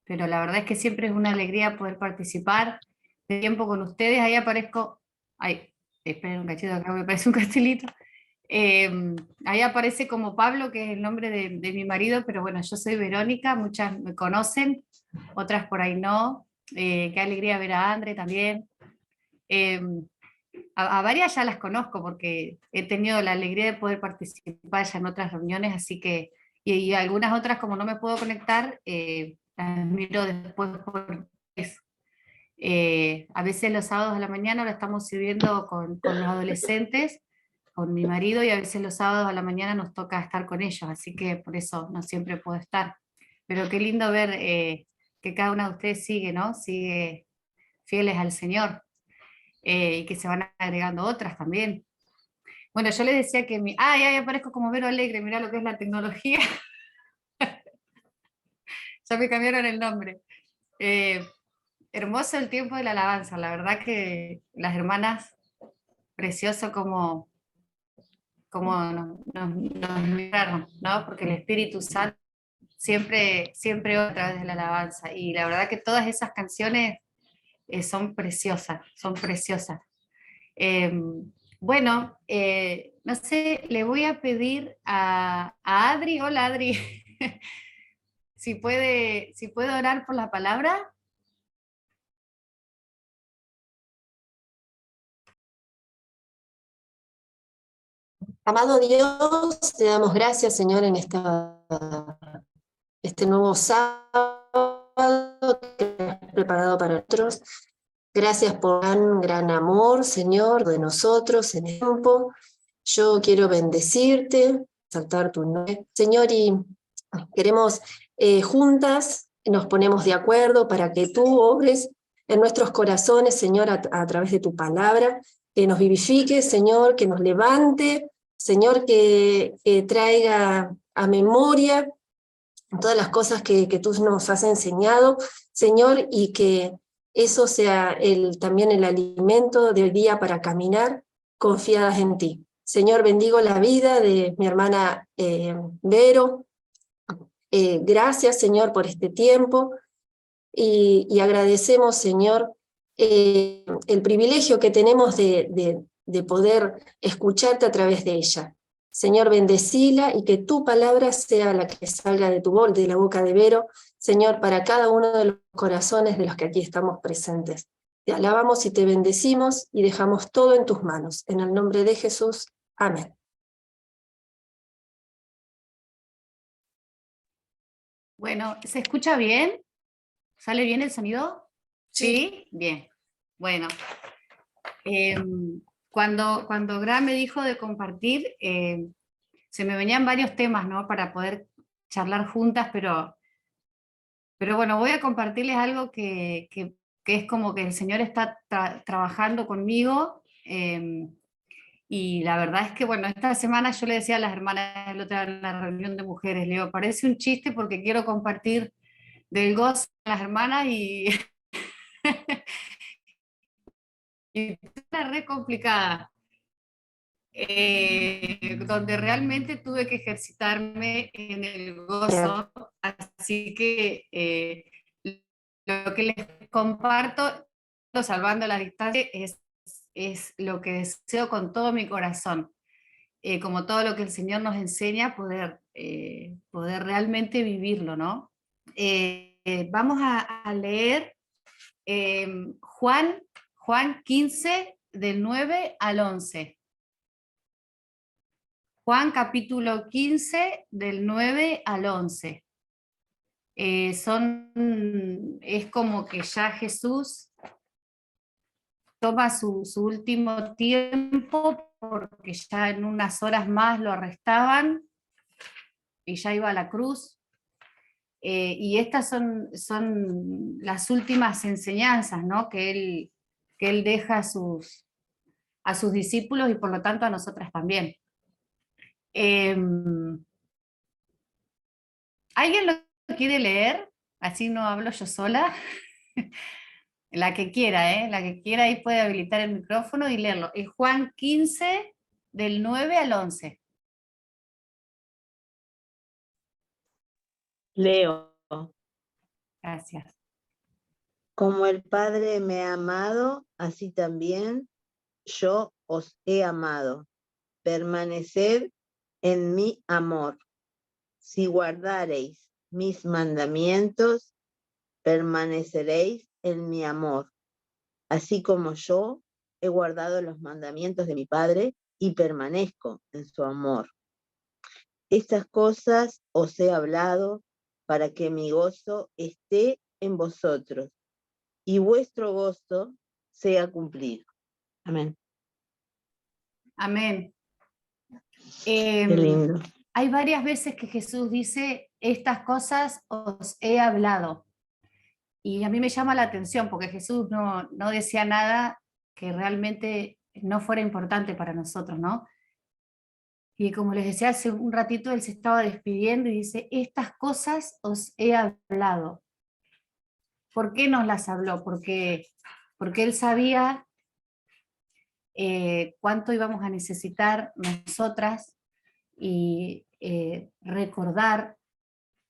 pero la verdad es que siempre es una alegría poder participar de tiempo con ustedes. Ahí aparezco, ay, esperen un cachito, acá me parece un cartelito. Ahí aparece como Pablo, que es el nombre de mi marido, pero bueno, yo soy Verónica, muchas me conocen, otras por ahí no. Qué alegría ver a André también. Eh, a varias ya las conozco porque he tenido la alegría de poder participar ya en otras reuniones, así que, y algunas otras como no me puedo conectar, las miro después por eso. A veces los sábados a la mañana lo estamos sirviendo con los adolescentes, con mi marido, y a veces los sábados a la mañana nos toca estar con ellos, así que por eso no siempre puedo estar. Pero qué lindo ver que cada una de ustedes sigue, ¿no? Sigue fieles al Señor, y que se van agregando otras también. Bueno, yo les decía que mi... Ah, ya aparezco como Vero Alegre, mirá lo que es la tecnología, ya me cambiaron el nombre. Eh, Hermoso el tiempo de la alabanza, la verdad que las hermanas, precioso como nos miraron, ¿no? Porque el Espíritu Santo siempre a través de la alabanza, y la verdad que todas esas canciones son preciosas, son preciosas. Eh, bueno, no sé, le voy a pedir a Adri, hola Adri, si puede orar por la palabra. Amado Dios, te damos gracias, Señor, en este nuevo sábado que has preparado para nosotros. Gracias por gran amor, Señor, de nosotros en el tiempo. Yo quiero bendecirte, exaltar tu nombre, Señor, y queremos juntas, nos ponemos de acuerdo para que tú obres en nuestros corazones, Señor, a través de tu palabra, que nos vivifique, Señor, que nos levante, Señor, que traiga a memoria todas las cosas que tú nos has enseñado, Señor, y que eso sea también el alimento del día para caminar confiadas en ti. Señor, bendigo la vida de mi hermana Vero. Gracias, Señor, por este tiempo y agradecemos, Señor, el privilegio que tenemos de poder escucharte a través de ella. Señor, bendecila y que tu palabra sea la que salga de la boca de Vero, Señor, para cada uno de los corazones de los que aquí estamos presentes. Te alabamos y te bendecimos y dejamos todo en tus manos. En el nombre de Jesús. Amén. Bueno, ¿se escucha bien? ¿Sale bien el sonido? Sí. ¿Sí? Bien. Bueno, eh, cuando Gra me dijo de compartir, se me venían varios temas, ¿no? Para poder charlar juntas, pero bueno, voy a compartirles algo que es como que el Señor está trabajando conmigo. Y la verdad es que, bueno, esta semana yo le decía a las hermanas el otro día en la reunión de mujeres, le digo, parece un chiste porque quiero compartir del gozo a las hermanas y está re complicada, donde realmente tuve que ejercitarme en el gozo, así que lo que les comparto, salvando la distancia, es lo que deseo con todo mi corazón, como todo lo que el Señor nos enseña, poder realmente vivirlo, ¿no? Vamos a leer Juan 15, del 9 al 11. Juan capítulo 15, del 9 al 11. Es como que ya Jesús toma su último tiempo, porque ya en unas horas más lo arrestaban y ya iba a la cruz. Y estas son las últimas enseñanzas, ¿no? que él deja a sus discípulos y por lo tanto a nosotras también. ¿Alguien lo quiere leer? Así no hablo yo sola. La que quiera, ¿eh? La que quiera ahí puede habilitar el micrófono y leerlo. Es Juan 15, del 9 al 11. Leo. Gracias. Como el Padre me ha amado, así también yo os he amado. Permaneced en mi amor. Si guardareis mis mandamientos, permaneceréis en mi amor, así como yo he guardado los mandamientos de mi Padre y permanezco en su amor. Estas cosas os he hablado para que mi gozo esté en vosotros y vuestro gozo sea cumplido. Amén. Amén. Qué lindo. Hay varias veces que Jesús dice, estas cosas os he hablado. Y a mí me llama la atención porque Jesús no decía nada que realmente no fuera importante para nosotros, ¿no? Y como les decía hace un ratito, él se estaba despidiendo y dice, estas cosas os he hablado. ¿Por qué nos las habló? Porque él sabía cuánto íbamos a necesitar nosotras y recordar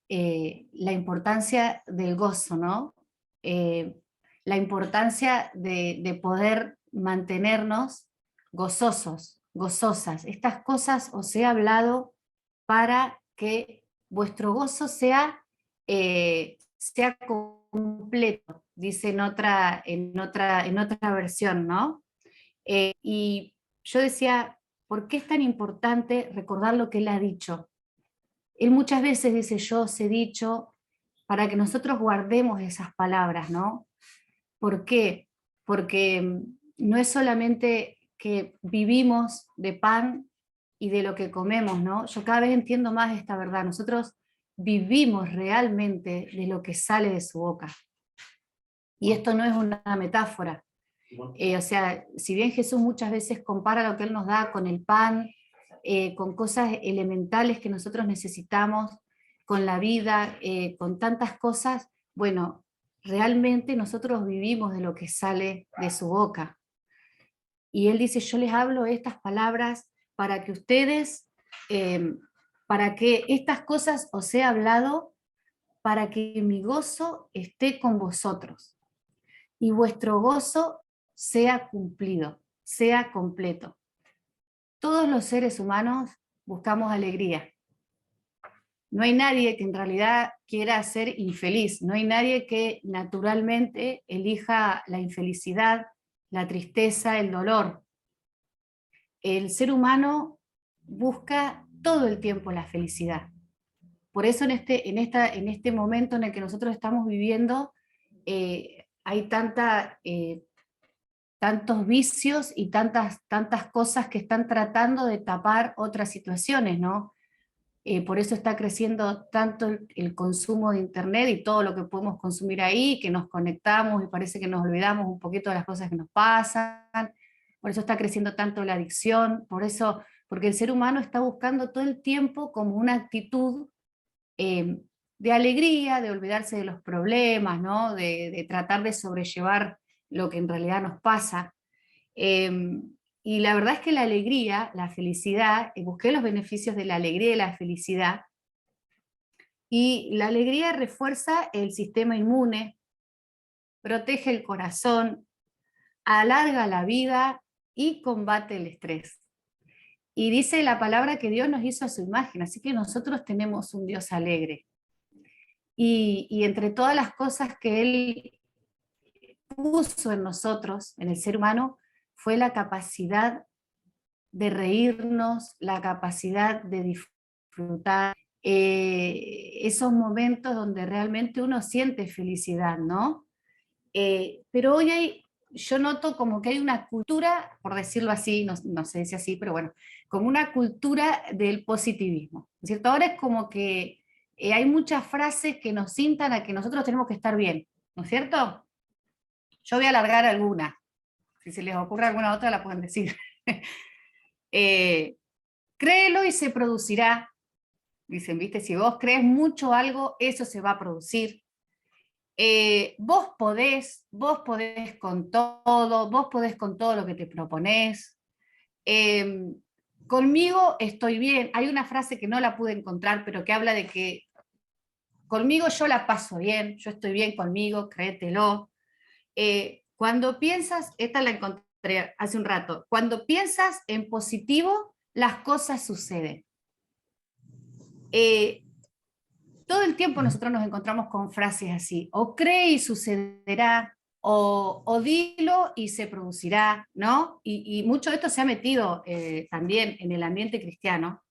la importancia del gozo, ¿no? La importancia de poder mantenernos gozosos, gozosas. Estas cosas os he hablado para que vuestro gozo sea completo, dice en otra versión, ¿no? Y yo decía, ¿por qué es tan importante recordar lo que él ha dicho? Él muchas veces dice, yo os he dicho, para que nosotros guardemos esas palabras, ¿no? ¿Por qué? Porque no es solamente que vivimos de pan y de lo que comemos, ¿no? Yo cada vez entiendo más esta verdad. Nosotros vivimos realmente de lo que sale de su boca. Y esto no es una metáfora. O sea, si bien Jesús muchas veces compara lo que Él nos da con el pan, con cosas elementales que nosotros necesitamos, con la vida, con tantas cosas, bueno, realmente nosotros vivimos de lo que sale de su boca. Y Él dice, yo les hablo estas palabras para que ustedes, para que estas cosas os he hablado, para que mi gozo esté con vosotros y vuestro gozo sea cumplido, sea completo. Todos los seres humanos buscamos alegría. No hay nadie que en realidad quiera ser infeliz, no hay nadie que naturalmente elija la infelicidad, la tristeza, el dolor. El ser humano busca todo el tiempo la felicidad. Por eso en este momento en el que nosotros estamos viviendo, hay tantos vicios y tantas cosas que están tratando de tapar otras situaciones, ¿no? Por eso está creciendo tanto el consumo de Internet y todo lo que podemos consumir ahí, que nos conectamos y parece que nos olvidamos un poquito de las cosas que nos pasan. Por eso está creciendo tanto la adicción, porque el ser humano está buscando todo el tiempo como una actitud de alegría, de olvidarse de los problemas, ¿no? de tratar de sobrellevar lo que en realidad nos pasa. Y la verdad es que la alegría, la felicidad, busqué los beneficios de la alegría y la felicidad, y la alegría refuerza el sistema inmune, protege el corazón, alarga la vida y combate el estrés. Y dice la palabra que Dios nos hizo a su imagen, así que nosotros tenemos un Dios alegre. Y entre todas las cosas que Él puso en nosotros, en el ser humano, fue la capacidad de reírnos, la capacidad de disfrutar, esos momentos donde realmente uno siente felicidad, ¿no? Pero hoy yo noto como que hay una cultura, por decirlo así, no se dice así, pero bueno, como una cultura del positivismo, ¿cierto? Ahora es como que hay muchas frases que nos citan a que nosotros tenemos que estar bien, ¿no es cierto? Yo voy a alargar alguna, si se les ocurre alguna otra la pueden decir. Créelo y se producirá. Dicen, viste, si vos crees mucho algo, eso se va a producir. Vos podés con todo, vos podés con todo lo que te proponés. Conmigo estoy bien. Hay una frase que no la pude encontrar, pero que habla de que conmigo yo la paso bien, yo estoy bien conmigo, créetelo. Cuando piensas, esta la encontré hace un rato, cuando piensas en positivo, las cosas suceden. Todo el tiempo nosotros nos encontramos con frases así, o cree y sucederá, o dilo y se producirá, ¿no? Y mucho de esto se ha metido también en el ambiente cristiano.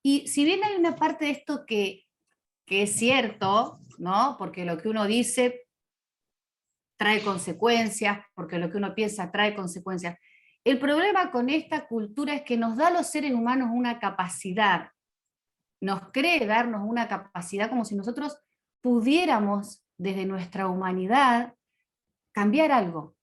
Y si bien hay una parte de esto que es cierto, ¿no? Porque lo que uno dice trae consecuencias, porque lo que uno piensa trae consecuencias. El problema con esta cultura es que nos da a los seres humanos una capacidad, nos cree darnos una capacidad como si nosotros pudiéramos desde nuestra humanidad cambiar algo,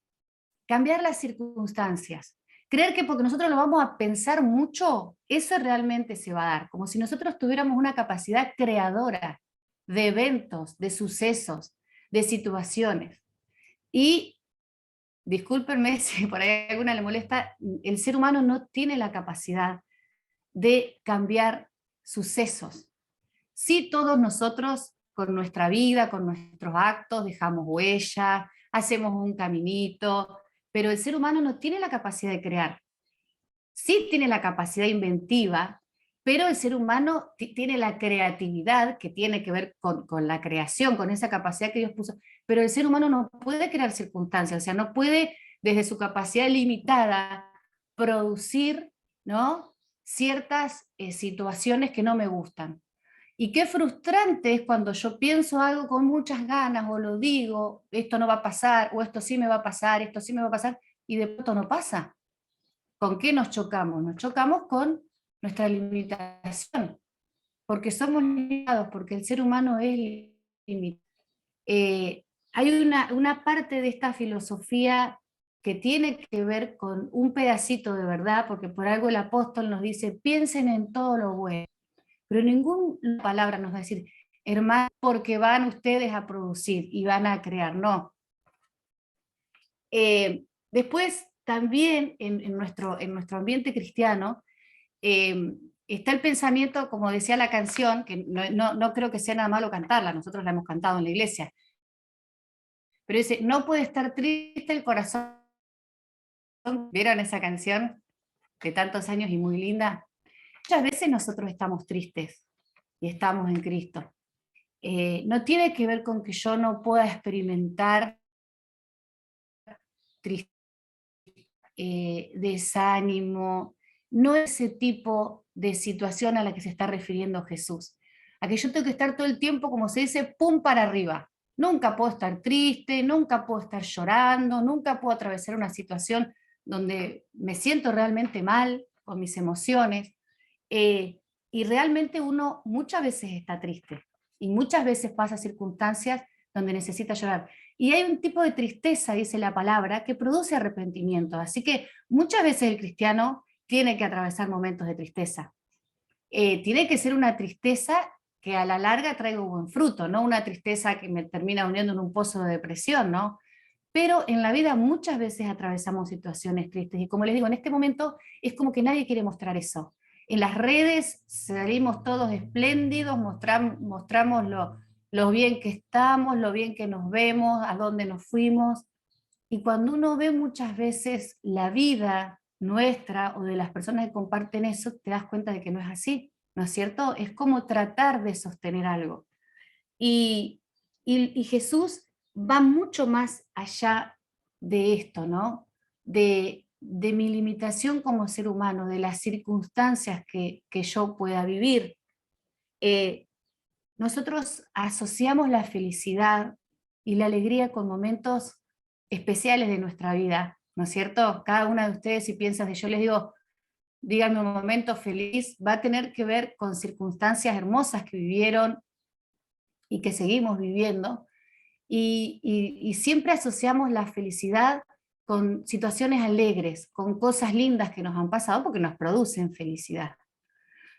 cambiar las circunstancias. Creer que porque nosotros lo vamos a pensar mucho, eso realmente se va a dar, como si nosotros tuviéramos una capacidad creadora de eventos, de sucesos, de situaciones. Y discúlpenme si por ahí alguna le molesta, el ser humano no tiene la capacidad de cambiar sucesos. Sí, todos nosotros con nuestra vida, con nuestros actos, dejamos huella, hacemos un caminito, pero el ser humano no tiene la capacidad de crear. Sí tiene la capacidad inventiva, pero el ser humano tiene la creatividad que tiene que ver con la creación, con esa capacidad que Dios puso, pero el ser humano no puede crear circunstancias, o sea, no puede desde su capacidad limitada producir, ¿no?, ciertas situaciones que no me gustan. Y qué frustrante es cuando yo pienso algo con muchas ganas, o lo digo, esto no va a pasar, o esto sí me va a pasar, esto sí me va a pasar, y de pronto no pasa. ¿Con qué nos chocamos? Nos chocamos con nuestra limitación, porque somos limitados, porque el ser humano es limitado. Hay una parte de esta filosofía que tiene que ver con un pedacito de verdad, porque por algo el apóstol nos dice, piensen en todo lo bueno, pero ninguna palabra nos va a decir, hermano, porque van ustedes a producir y van a crear, no. Después, también en nuestro ambiente cristiano, está el pensamiento, como decía la canción, que no creo que sea nada malo cantarla, nosotros la hemos cantado en la iglesia, pero dice, no puede estar triste el corazón. ¿Vieron esa canción de tantos años y muy linda? Muchas veces nosotros estamos tristes y estamos en Cristo. No tiene que ver con que yo no pueda experimentar tristeza, desánimo, no ese tipo de situación a la que se está refiriendo Jesús. A que yo tengo que estar todo el tiempo, como se dice, pum para arriba. Nunca puedo estar triste, nunca puedo estar llorando, nunca puedo atravesar una situación donde me siento realmente mal con mis emociones. Y realmente uno muchas veces está triste y muchas veces pasa circunstancias donde necesita llorar. Y hay un tipo de tristeza, dice la palabra, que produce arrepentimiento. Así que muchas veces el cristiano tiene que atravesar momentos de tristeza. Tiene que ser una tristeza que a la larga traiga un buen fruto, no una tristeza que me termina hundiendo en un pozo de depresión, ¿no? Pero en la vida muchas veces atravesamos situaciones tristes y como les digo, en este momento es como que nadie quiere mostrar eso. En las redes salimos todos espléndidos, mostramos lo bien que estamos, lo bien que nos vemos, a dónde nos fuimos. Y cuando uno ve muchas veces la vida nuestra o de las personas que comparten eso, te das cuenta de que no es así, ¿no es cierto? Es como tratar de sostener algo. Y, y Jesús va mucho más allá de esto, ¿no? De mi limitación como ser humano, de las circunstancias que yo pueda vivir. Nosotros asociamos la felicidad y la alegría con momentos especiales de nuestra vida, ¿no es cierto? Cada una de ustedes, si piensas de yo les digo, díganme un momento feliz, va a tener que ver con circunstancias hermosas que vivieron y que seguimos viviendo, y siempre asociamos la felicidad con situaciones alegres, con cosas lindas que nos han pasado porque nos producen felicidad.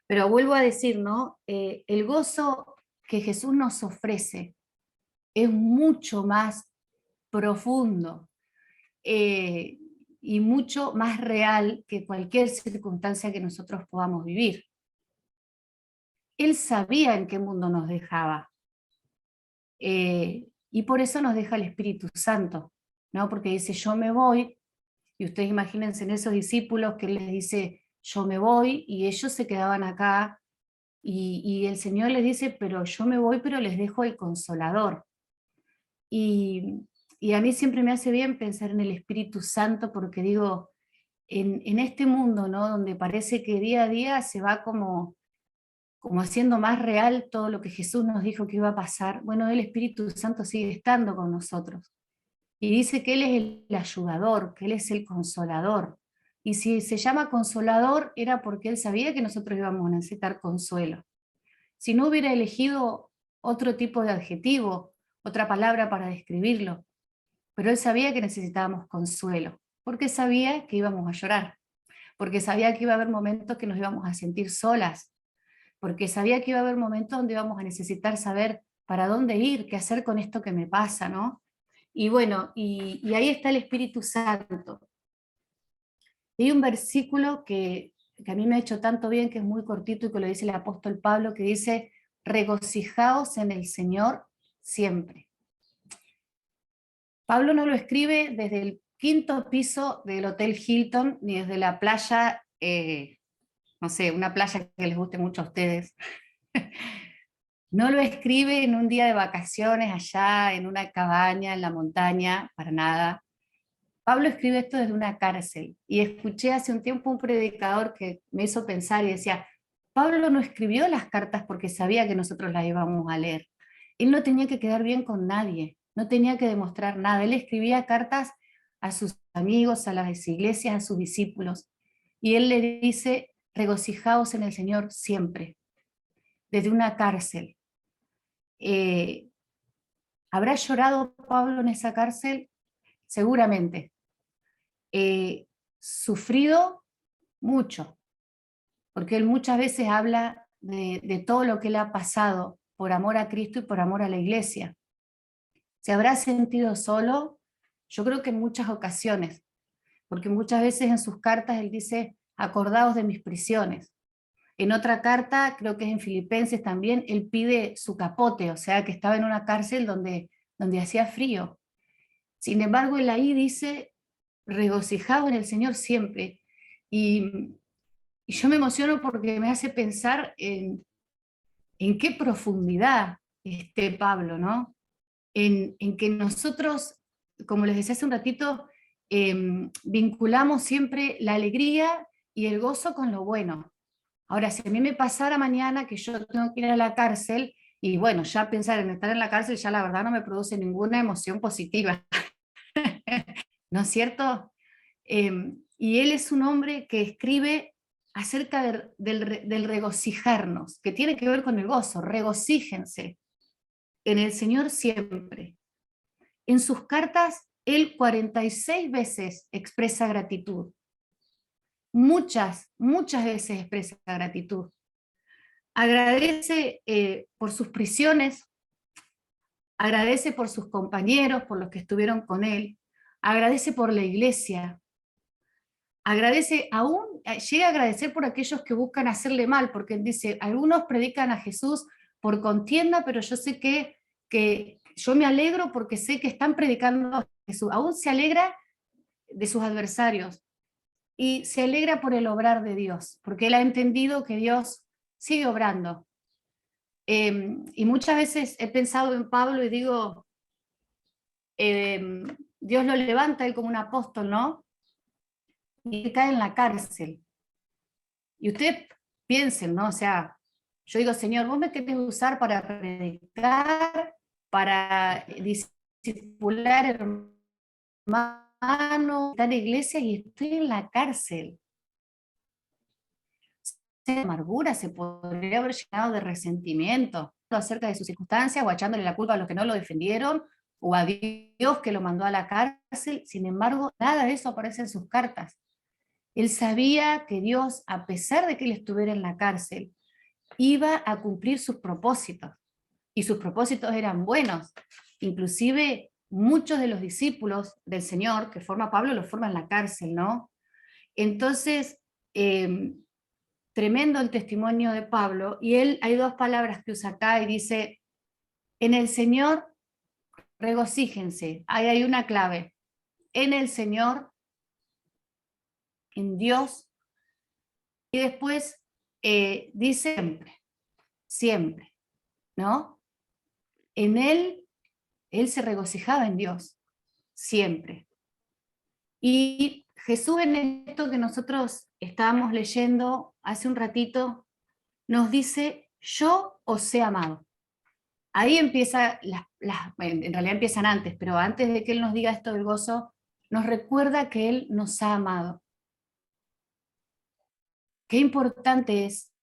Pero vuelvo a decir, ¿no? El gozo que Jesús nos ofrece es mucho más profundo y mucho más real que cualquier circunstancia que nosotros podamos vivir. Él sabía en qué mundo nos dejaba. y por eso nos deja el Espíritu Santo, ¿no? Porque dice, yo me voy, y ustedes imagínense en esos discípulos que Él les dice, yo me voy, y ellos se quedaban acá, y el Señor les dice, pero yo me voy, pero les dejo el Consolador. Y a mí siempre me hace bien pensar en el Espíritu Santo, porque digo, en este mundo, ¿no? Donde parece que día a día se va como haciendo más real todo lo que Jesús nos dijo que iba a pasar, bueno, el Espíritu Santo sigue estando con nosotros. Y dice que Él es el ayudador, que Él es el consolador. Y si se llama consolador era porque Él sabía que nosotros íbamos a necesitar consuelo. Si no hubiera elegido otro tipo de adjetivo, otra palabra para describirlo, pero Él sabía que necesitábamos consuelo, porque sabía que íbamos a llorar, porque sabía que iba a haber momentos que nos íbamos a sentir solas, porque sabía que iba a haber momentos donde íbamos a necesitar saber para dónde ir, qué hacer con esto que me pasa, ¿no? Y bueno, y ahí está el Espíritu Santo. Hay un versículo que a mí me ha hecho tanto bien, que es muy cortito y que lo dice el apóstol Pablo, que dice, regocijaos en el Señor siempre. Pablo no lo escribe desde el 5.º piso del Hotel Hilton, ni desde la playa, no sé, una playa que les guste mucho a ustedes. No lo escribe en un día de vacaciones allá, en una cabaña, en la montaña, para nada. Pablo escribe esto desde una cárcel, y escuché hace un tiempo un predicador que me hizo pensar y decía, Pablo no escribió las cartas porque sabía que nosotros las íbamos a leer. Él no tenía que quedar bien con nadie, no tenía que demostrar nada. Él escribía cartas a sus amigos, a las iglesias, a sus discípulos, y él le dice, regocijaos en el Señor siempre, desde una cárcel. ¿Habrá llorado Pablo en esa cárcel? Seguramente. Sufrido mucho, porque él muchas veces habla de todo lo que le ha pasado por amor a Cristo y por amor a la iglesia. ¿Se habrá sentido solo? Yo creo que en muchas ocasiones, porque muchas veces en sus cartas él dice, acordaos de mis prisiones. En otra carta, creo que es en Filipenses también, él pide su capote, o sea que estaba en una cárcel donde hacía frío. Sin embargo, él ahí dice, regocijado en el Señor siempre. Y yo me emociono porque me hace pensar en qué profundidad esté Pablo, ¿no? En que nosotros, como les decía hace un ratito, vinculamos siempre la alegría y el gozo con lo bueno. Ahora, si a mí me pasara mañana que yo tengo que ir a la cárcel, y bueno, ya pensar en estar en la cárcel ya la verdad no me produce ninguna emoción positiva, ¿no es cierto? Y él es un hombre que escribe acerca del regocijarnos, que tiene que ver con el gozo, regocíjense en el Señor siempre. En sus cartas, él 46 veces expresa gratitud. Muchas veces expresa gratitud. Agradece por sus prisiones, agradece por sus compañeros, por los que estuvieron con él, agradece por la iglesia, agradece, aún llega a agradecer por aquellos que buscan hacerle mal, porque él dice, algunos predican a Jesús por contienda, pero yo sé que yo me alegro porque sé que están predicando a Jesús. Aún se alegra de sus adversarios y se alegra por el obrar de Dios, porque él ha entendido que Dios sigue obrando. Y muchas veces he pensado en Pablo y digo, Dios lo levanta él como un apóstol, ¿no? Y él cae en la cárcel. Y ustedes piensen, ¿no? O sea, yo digo, Señor, vos me querés usar para predicar, para discipular hermanos, estar en iglesia, y estoy en la cárcel. De amargura, se podría haber llenado de resentimiento acerca de sus circunstancias, o echándole la culpa a los que no lo defendieron, o a Dios que lo mandó a la cárcel. Sin embargo, nada de eso aparece en sus cartas. Él sabía que Dios, a pesar de que él estuviera en la cárcel, iba a cumplir sus propósitos, y sus propósitos eran buenos. Inclusive muchos de los discípulos del Señor, que forma Pablo, los forma en la cárcel, ¿no? Entonces, tremendo el testimonio de Pablo, y él hay dos palabras que usa acá y dice, En el Señor regocíjense. Ahí hay una clave. En el Señor, en Dios, y después dice siempre, siempre, ¿no? En Él se regocijaba en Dios, siempre. Y Jesús, en esto que nosotros estábamos leyendo hace un ratito, nos dice, yo os he amado. Ahí empieza, en realidad empiezan antes, pero antes de que Él nos diga esto del gozo, nos recuerda que Él nos ha amado. Qué importante es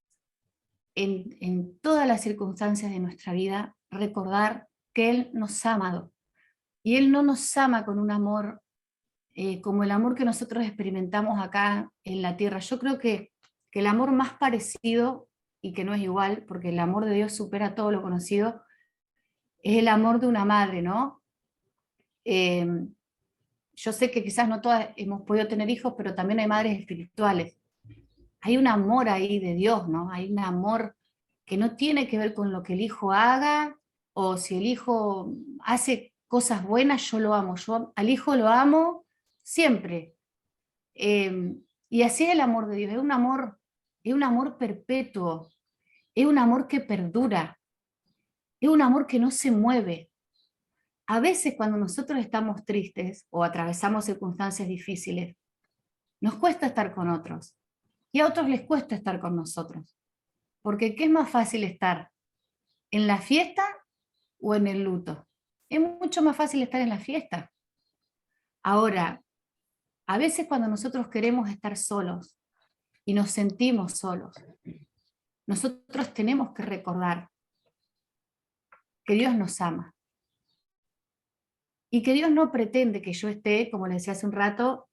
en todas las circunstancias de nuestra vida recordar que Él nos ha amado. Y Él no nos ama con un amor como el amor que nosotros experimentamos acá en la tierra. Yo creo que el amor más parecido, y que no es igual, porque el amor de Dios supera todo lo conocido, es el amor de una madre, ¿no? Yo sé que quizás no todas hemos podido tener hijos, pero también hay madres espirituales. Hay un amor ahí de Dios, ¿no? Hay un amor que no tiene que ver con lo que el hijo haga, o si el hijo hace cosas buenas, yo lo amo. Yo al hijo lo amo siempre. Y así es el amor de Dios, es un amor perpetuo, es un amor que perdura, es un amor que no se mueve. A veces cuando nosotros estamos tristes o atravesamos circunstancias difíciles, nos cuesta estar con otros y a otros les cuesta estar con nosotros. Porque ¿qué es más fácil estar? ¿En la fiesta o en el luto? Es mucho más fácil estar en la fiesta. Ahora, a veces cuando nosotros queremos estar solos y nos sentimos solos, nosotros tenemos que recordar que Dios nos ama y que Dios no pretende que yo esté, como le decía hace un rato,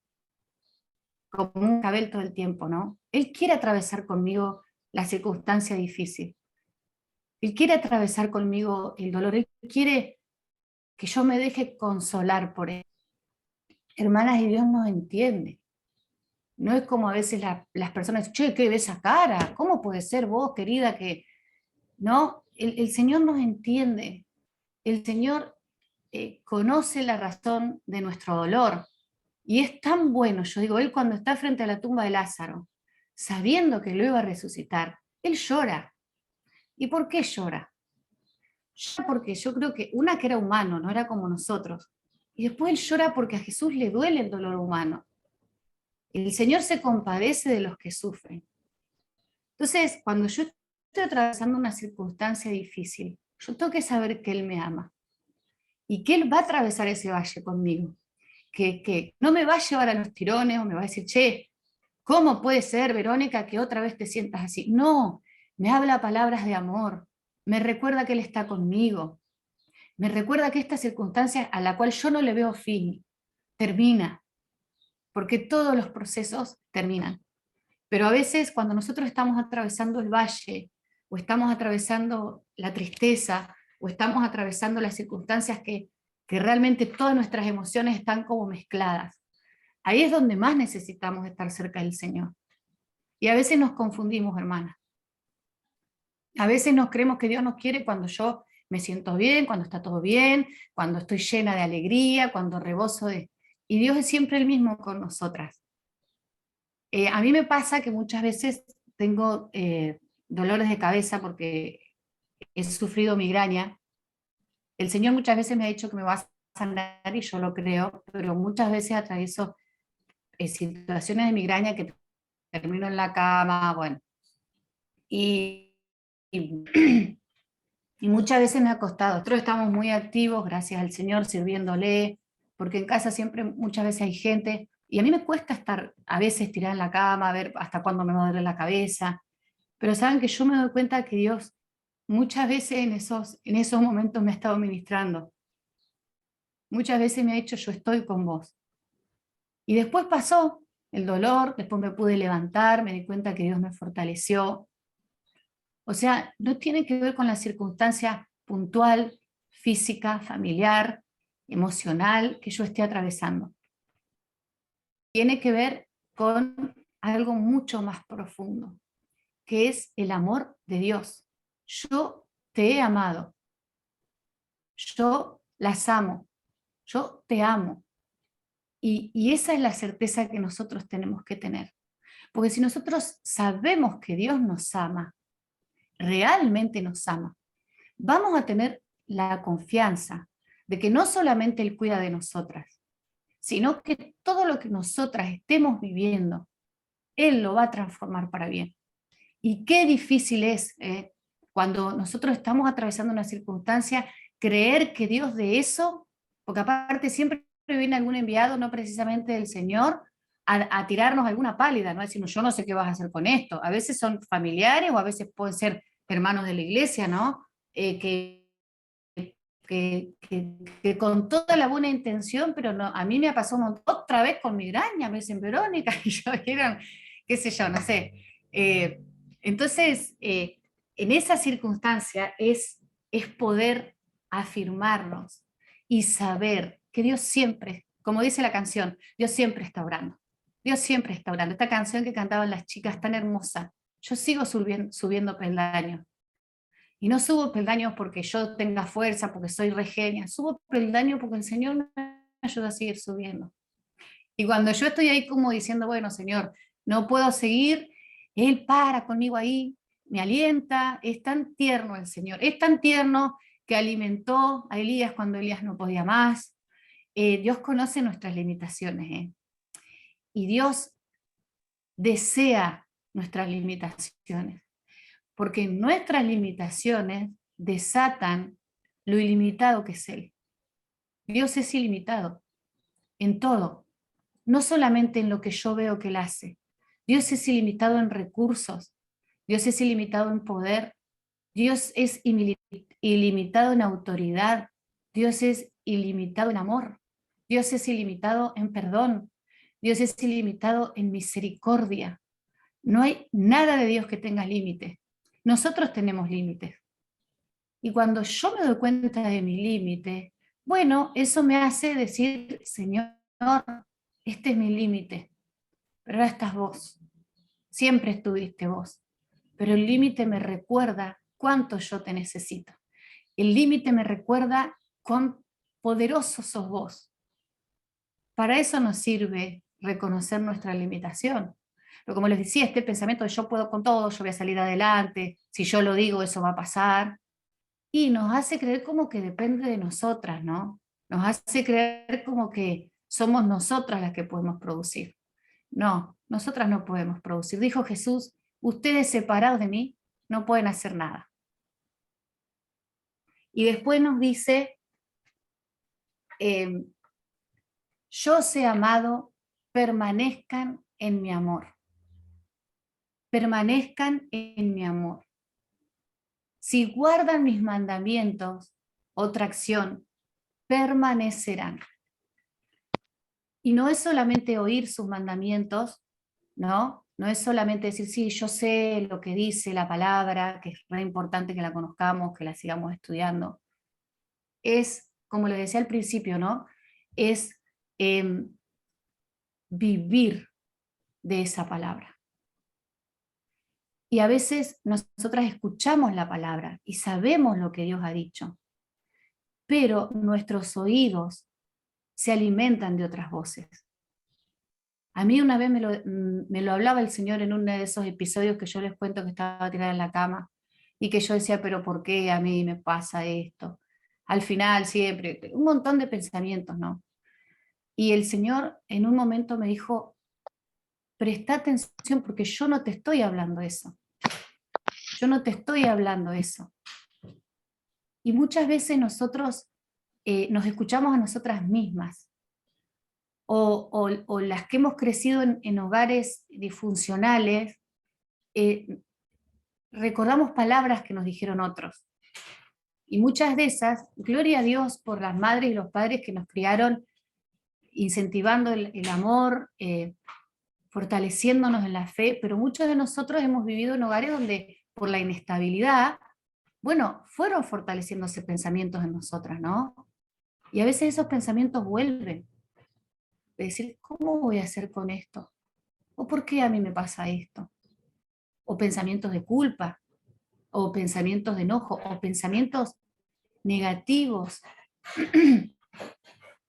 como un cabel todo el tiempo, ¿no? Él quiere atravesar conmigo la circunstancia difícil. Él quiere atravesar conmigo el dolor. Él quiere que yo me deje consolar por Él. Hermanas, y Dios nos entiende. No es como a veces las personas dicen, che, ¿qué ves esa cara? ¿Cómo puede ser vos, querida, que...? No, el Señor nos entiende. El Señor conoce la razón de nuestro dolor. Y es tan bueno, yo digo, Él cuando está frente a la tumba de Lázaro, sabiendo que lo iba a resucitar, Él llora. ¿Y por qué llora? Llora porque yo creo que una que era humano, no era como nosotros. Y después Él llora porque a Jesús le duele el dolor humano. El Señor se compadece de los que sufren. Entonces, cuando yo estoy atravesando una circunstancia difícil, yo tengo que saber que Él me ama y que Él va a atravesar ese valle conmigo. Que no me va a llevar a los tirones o me va a decir, che, ¿cómo puede ser, Verónica, que otra vez te sientas así? No, me habla palabras de amor, me recuerda que Él está conmigo, me recuerda que esta circunstancia a la cual yo no le veo fin, termina, porque todos los procesos terminan. Pero a veces cuando nosotros estamos atravesando el valle, o estamos atravesando la tristeza, o estamos atravesando las circunstancias que realmente todas nuestras emociones están como mezcladas, ahí es donde más necesitamos estar cerca del Señor. Y a veces nos confundimos, hermanas. A veces nos creemos que Dios nos quiere cuando yo me siento bien, cuando está todo bien, cuando estoy llena de alegría, cuando reboso de... Y Dios es siempre el mismo con nosotras. A mí me pasa que muchas veces tengo dolores de cabeza porque he sufrido migraña. El Señor muchas veces me ha dicho que me va a sanar y yo lo creo, pero muchas veces atravieso situaciones de migraña que termino en la cama, bueno. Y, y, y muchas veces me ha costado. Nosotros estamos muy activos, gracias al Señor, sirviéndole, porque en casa siempre muchas veces hay gente, y a mí me cuesta estar a veces tirada en la cama, a ver hasta cuándo me va a doler la cabeza, pero saben que yo me doy cuenta que Dios muchas veces en esos momentos me ha estado ministrando. Muchas veces me ha dicho, yo estoy con vos. Y después pasó el dolor, después me pude levantar, me di cuenta que Dios me fortaleció. O sea, no tiene que ver con la circunstancia puntual, física, familiar, emocional que yo esté atravesando. Tiene que ver con algo mucho más profundo, que es el amor de Dios. Yo te he amado. yo las amo, yo te amo. Y esa es la certeza que nosotros tenemos que tener. Porque si nosotros sabemos que Dios nos ama, realmente nos ama, vamos a tener la confianza de que no solamente Él cuida de nosotras, sino que todo lo que nosotras estemos viviendo, Él lo va a transformar para bien. Y qué difícil es cuando nosotros estamos atravesando una circunstancia, creer que Dios de eso, porque aparte siempre viene algún enviado, no precisamente del Señor, a tirarnos alguna pálida, ¿no? Decirnos, yo no sé qué vas a hacer con esto. A veces son familiares o a veces pueden ser hermanos de la iglesia, ¿no? Que con toda la buena intención, pero no, a mí me ha pasado un montón, otra vez con migraña, me dicen Verónica, y yo dijeron, qué sé yo, no sé. Entonces, en esa circunstancia es poder afirmarnos y saber que Dios siempre, como dice la canción, Dios siempre está orando. Dios siempre está orando. Esta canción que cantaban las chicas tan hermosa, yo sigo subiendo peldaños. Y no subo peldaños porque yo tenga fuerza, porque soy regenia, subo peldaños porque el Señor me ayuda a seguir subiendo. Y cuando yo estoy ahí como diciendo, bueno, Señor, no puedo seguir, Él para conmigo ahí, me alienta, es tan tierno el Señor, es tan tierno que alimentó a Elías cuando Elías no podía más. Dios conoce nuestras limitaciones, y Dios desea nuestras limitaciones, porque nuestras limitaciones desatan lo ilimitado que es Él. Dios es ilimitado en todo, no solamente en lo que yo veo que Él hace. Dios es ilimitado en recursos, Dios es ilimitado en poder, Dios es ilimitado en autoridad, Dios es ilimitado en amor, Dios es ilimitado en perdón, Dios es ilimitado en misericordia. No hay nada de Dios que tenga límites. Nosotros tenemos límites. Y cuando yo me doy cuenta de mi límite, bueno, eso me hace decir, Señor, este es mi límite, pero ahora estás vos. Siempre estuviste vos. Pero el límite me recuerda cuánto yo te necesito. El límite me recuerda cuán poderoso sos vos. Para eso nos sirve reconocer nuestra limitación. Pero como les decía, este pensamiento de yo puedo con todo, yo voy a salir adelante, si yo lo digo eso va a pasar, y nos hace creer como que depende de nosotras, ¿no? Nos hace creer como que somos nosotras las que podemos producir. No, nosotras no podemos producir. Dijo Jesús, ustedes separados de mí no pueden hacer nada. Y después nos dice, yo sé amado, permanezcan en mi amor. Permanezcan en mi amor. Si guardan mis mandamientos, otra acción, permanecerán. Y no es solamente oír sus mandamientos, ¿no? No es solamente decir, sí, yo sé lo que dice la palabra, que es re importante que la conozcamos, que la sigamos estudiando. Es, como les decía al principio, ¿no? Es vivir de esa palabra. Y a veces nosotras escuchamos la palabra y sabemos lo que Dios ha dicho, pero nuestros oídos se alimentan de otras voces. A mí una vez me lo hablaba el Señor en uno de esos episodios que yo les cuento que estaba tirada en la cama y que yo decía, pero ¿por qué a mí me pasa esto? Al final siempre, un montón de pensamientos, ¿no? Y el Señor en un momento me dijo, presta atención porque yo no te estoy hablando eso. Yo no te estoy hablando eso. Y muchas veces nosotros nos escuchamos a nosotras mismas. O las que hemos crecido en hogares disfuncionales, recordamos palabras que nos dijeron otros. Y muchas de esas, gloria a Dios por las madres y los padres que nos criaron incentivando el amor, fortaleciéndonos en la fe, pero muchos de nosotros hemos vivido en hogares donde por la inestabilidad, bueno, fueron fortaleciéndose pensamientos en nosotras, ¿no? Y a veces esos pensamientos vuelven, de decir, ¿cómo voy a hacer con esto? ¿O por qué a mí me pasa esto? O pensamientos de culpa, o pensamientos de enojo, o pensamientos negativos.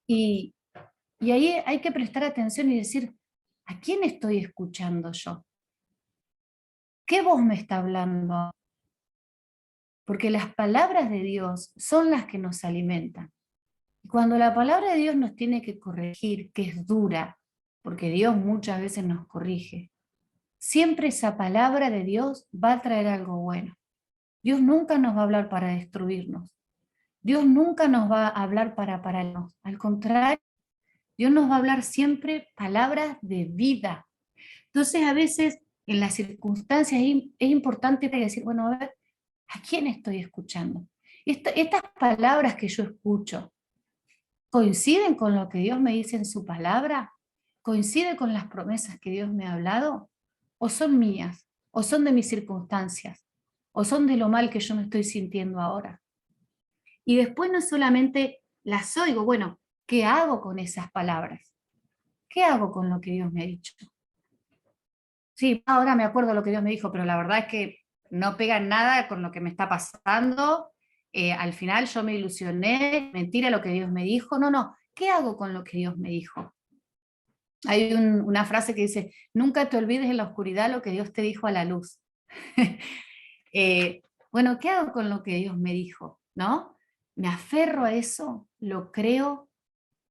Y ahí hay que prestar atención y decir, ¿a quién estoy escuchando yo? ¿Qué voz me está hablando? Porque las palabras de Dios son las que nos alimentan. Y cuando la palabra de Dios nos tiene que corregir, que es dura, porque Dios muchas veces nos corrige, siempre esa palabra de Dios va a traer algo bueno. Dios nunca nos va a hablar para destruirnos. Dios nunca nos va a hablar para pararnos. Al contrario, Dios nos va a hablar siempre palabras de vida. Entonces, a veces, en las circunstancias, es importante decir, bueno, a ver, ¿a quién estoy escuchando? Estas palabras que yo escucho, ¿coinciden con lo que Dios me dice en su palabra? ¿Coincide con las promesas que Dios me ha hablado? ¿O son mías? ¿O son de mis circunstancias? ¿O son de lo mal que yo me estoy sintiendo ahora? Y después no solamente las oigo, bueno, ¿qué hago con esas palabras? ¿Qué hago con lo que Dios me ha dicho? Sí, ahora me acuerdo lo que Dios me dijo, pero la verdad es que no pega nada con lo que me está pasando. Al final yo me ilusioné, mentira lo que Dios me dijo. No, no, ¿qué hago con lo que Dios me dijo? Hay una frase que dice, nunca te olvides en la oscuridad lo que Dios te dijo a la luz. Bueno, ¿qué hago con lo que Dios me dijo? ¿No? ¿Me aferro a eso? ¿Lo creo?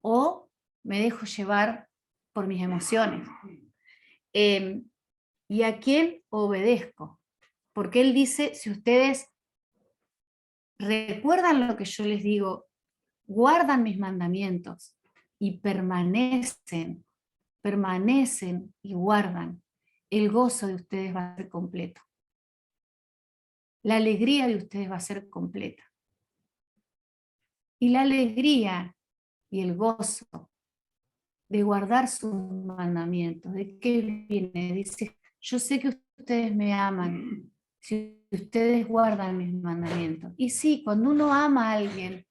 ¿O me dejo llevar por mis emociones? ¿Y a quién obedezco? Porque Él dice, si ustedes recuerdan lo que yo les digo, guardan mis mandamientos y permanecen y guardan, el gozo de ustedes va a ser completo. La alegría de ustedes va a ser completa. Y la alegría y el gozo de guardar sus mandamientos, ¿de qué viene? Dice, yo sé que ustedes me aman, si ustedes guardan mis mandamientos. Y sí, cuando uno ama a alguien,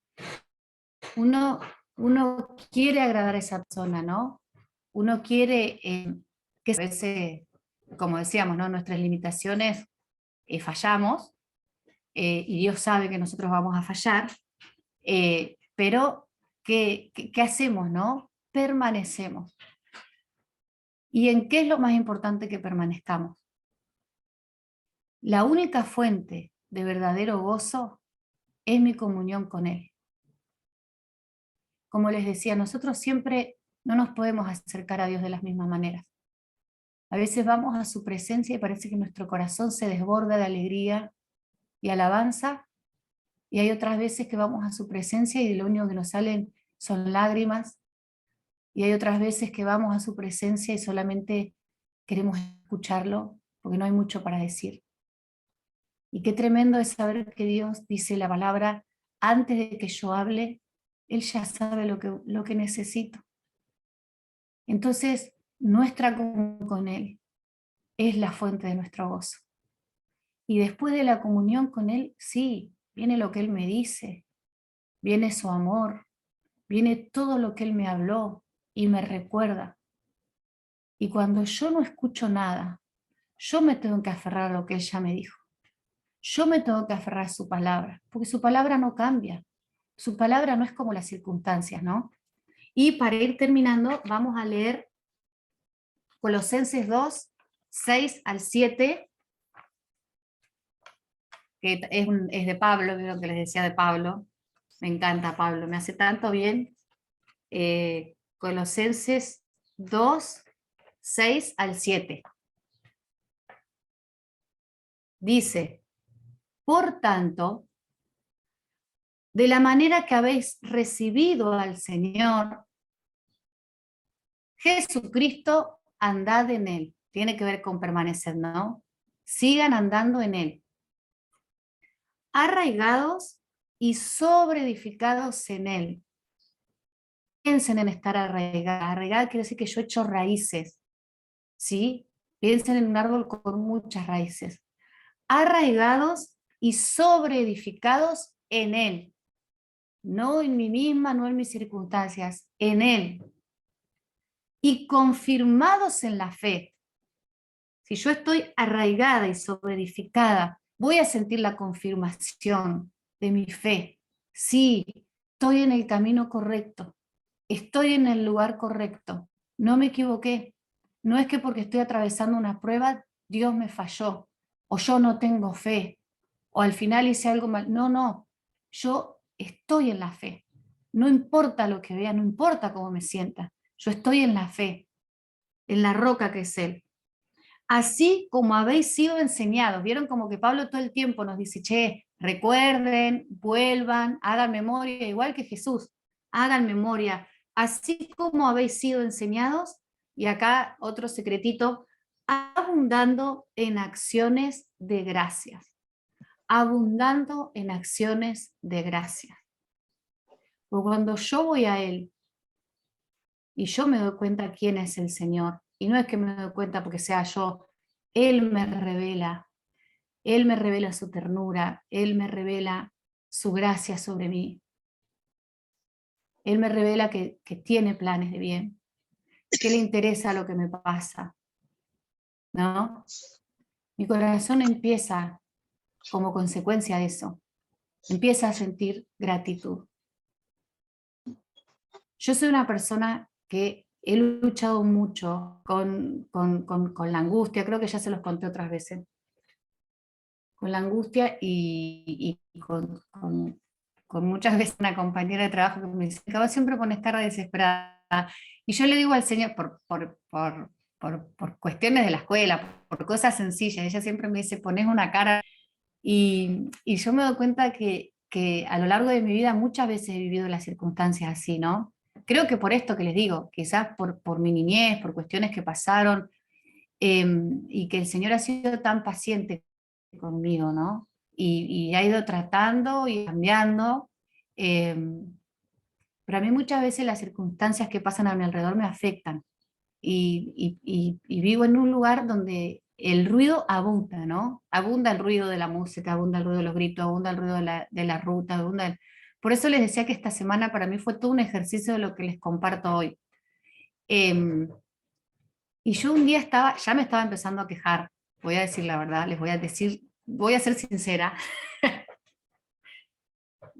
uno quiere agradar a esa persona, ¿no? Uno quiere que a veces, como decíamos, ¿no? Nuestras limitaciones fallamos, y Dios sabe que nosotros vamos a fallar, pero ¿qué hacemos, no? Permanecemos. ¿Y en qué es lo más importante que permanezcamos? La única fuente de verdadero gozo es mi comunión con Él. Como les decía, nosotros siempre no nos podemos acercar a Dios de las mismas maneras. A veces vamos a su presencia y parece que nuestro corazón se desborda de alegría y alabanza, y hay otras veces que vamos a su presencia y lo único que nos salen son lágrimas, y hay otras veces que vamos a su presencia y solamente queremos escucharlo porque no hay mucho para decir. Y qué tremendo es saber que Dios dice la palabra, antes de que yo hable, Él ya sabe lo que necesito. Entonces, nuestra comunión con Él es la fuente de nuestro gozo. Y después de la comunión con Él, sí, viene lo que Él me dice, viene su amor, viene todo lo que Él me habló y me recuerda. Y cuando yo no escucho nada, yo me tengo que aferrar a lo que Él ya me dijo. Yo me tengo que aferrar a su palabra, porque su palabra no cambia. Su palabra no es como las circunstancias, ¿no? Y para ir terminando, vamos a leer Colosenses 2, 6 al 7, que es de Pablo, lo que les decía de Pablo. Me encanta Pablo, me hace tanto bien. Colosenses 2, 6 al 7. Dice, por tanto, de la manera que habéis recibido al Señor Jesucristo, andad en Él. Tiene que ver con permanecer, ¿no? Sigan andando en Él. Arraigados y sobreedificados en Él. Piensen en estar arraigados. Arraigado quiere decir que yo he hecho raíces, ¿sí? Piensen en un árbol con muchas raíces. Arraigados y sobreedificados en Él. No en mí misma, no en mis circunstancias, en Él. Y confirmados en la fe. Si yo estoy arraigada y sobreedificada, voy a sentir la confirmación de mi fe. sí, estoy en el camino correcto, estoy en el lugar correcto, no me equivoqué. No es que porque estoy atravesando una prueba, Dios me falló, o yo no tengo fe, o al final hice algo mal. No, no, yo estoy en la fe. No importa lo que vea, no importa cómo me sienta, yo estoy en la fe, en la roca que es Él. Así como habéis sido enseñados. Vieron como que Pablo todo el tiempo nos dice, che, recuerden, vuelvan, hagan memoria, igual que Jesús, hagan memoria. Así como habéis sido enseñados, y acá otro secretito, abundando en acciones de gracias. Abundando en acciones de gracias. Porque cuando yo voy a Él y yo me doy cuenta quién es el Señor, y no es que me doy cuenta porque sea yo, Él me revela su ternura, Él me revela su gracia sobre mí, Él me revela que tiene planes de bien, que le interesa lo que me pasa, ¿no? Mi corazón empieza como consecuencia de eso, empieza a sentir gratitud. Yo soy una persona que he luchado mucho con la angustia, creo que ya se los conté otras veces, con la angustia y con muchas veces una compañera de trabajo que me dice, acabas siempre con esta cara desesperada. Y yo le digo al Señor, por cuestiones de la escuela, por cosas sencillas, ella siempre me dice, pones una cara. Y yo me doy cuenta que a lo largo de mi vida muchas veces he vivido las circunstancias así, ¿no? Creo que por esto que les digo, quizás por mi niñez, por cuestiones que pasaron, y que el Señor ha sido tan paciente conmigo, ¿no? Y ha ido tratando y cambiando. eh, pero a mí muchas veces las circunstancias que pasan a mi alrededor me afectan. Y vivo en un lugar donde el ruido abunda, ¿no? Abunda el ruido de la música, abunda el ruido de los gritos, abunda el ruido de la ruta, Por eso les decía que esta semana para mí fue todo un ejercicio de lo que les comparto hoy. Em, y yo un día ya me estaba empezando a quejar, voy a decir la verdad, les voy a decir, voy a ser sincera.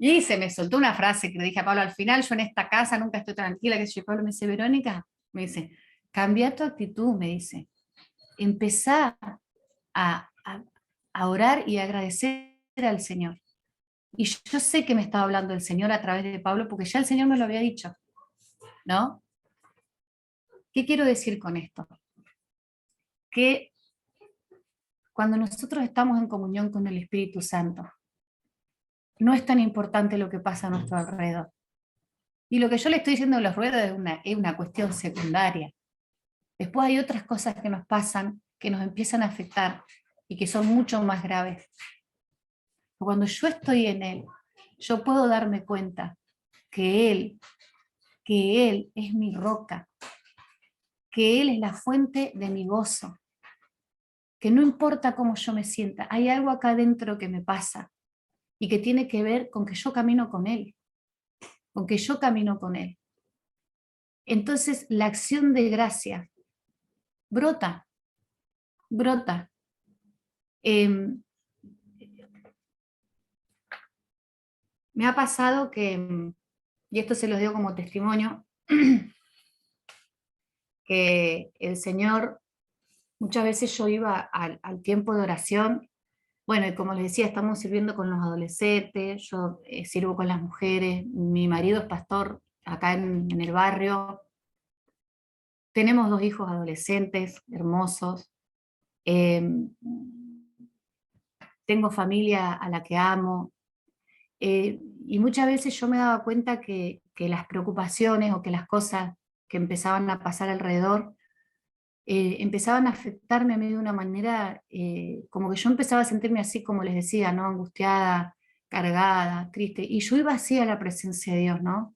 Y se me soltó una frase que le dije a Pablo, al final yo en esta casa nunca estoy tranquila, que yo. Pablo me dice, Verónica, me dice, cambia tu actitud, me dice, empezá a orar y a agradecer al Señor. Y yo sé que me estaba hablando el Señor a través de Pablo, porque ya el Señor me lo había dicho, ¿no? ¿Qué quiero decir con esto? Que cuando nosotros estamos en comunión con el Espíritu Santo, no es tan importante lo que pasa a nuestro alrededor. Y lo que yo le estoy diciendo de los ruedos es una cuestión secundaria. Después hay otras cosas que nos pasan, que nos empiezan a afectar y que son mucho más graves. Cuando yo estoy en Él, yo puedo darme cuenta que Él es mi roca, que Él es la fuente de mi gozo, que no importa cómo yo me sienta, hay algo acá dentro que me pasa y que tiene que ver con que yo camino con Él, con que yo camino con Él. Entonces la acción de gracia brota, brota. Me ha pasado que, y esto se los digo como testimonio, que el Señor, muchas veces yo iba al tiempo de oración, bueno, y como les decía, estamos sirviendo con los adolescentes, yo sirvo con las mujeres, mi marido es pastor acá en el barrio, tenemos 2 hijos adolescentes hermosos, eh, tengo familia a la que amo, y muchas veces yo me daba cuenta que las preocupaciones o que las cosas que empezaban a pasar alrededor empezaban a afectarme a mí de una manera, como que yo empezaba a sentirme así, como les decía, ¿no? Angustiada, cargada, triste, y yo iba así a la presencia de Dios, ¿no?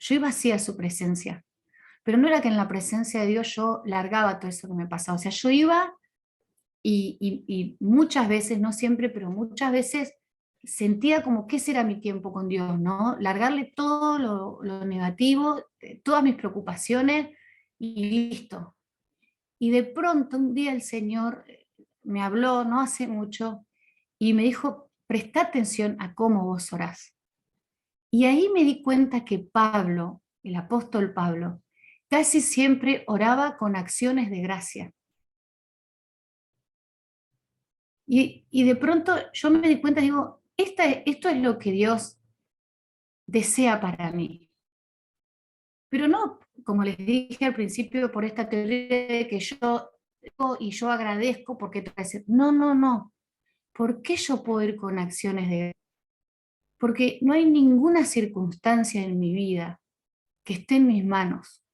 Yo iba así a su presencia, pero no era que en la presencia de Dios yo largaba todo eso que me pasaba, o sea, yo iba y muchas veces, no siempre, pero muchas veces sentía como que ese era mi tiempo con Dios, ¿no? Largarle todo lo negativo, todas mis preocupaciones y listo. Y de pronto un día el Señor me habló, no hace mucho, y me dijo, presta atención a cómo vos orás. Y ahí me di cuenta que Pablo, el apóstol Pablo, casi siempre oraba con acciones de gracia. Y de pronto yo me di cuenta, digo, esto es lo que Dios desea para mí. Pero no, como les dije al principio, por esta teoría de que yo agradezco porque te hace. No, no, no. ¿Por qué yo puedo ir con acciones de gracia? Porque no hay ninguna circunstancia en mi vida que esté en mis manos.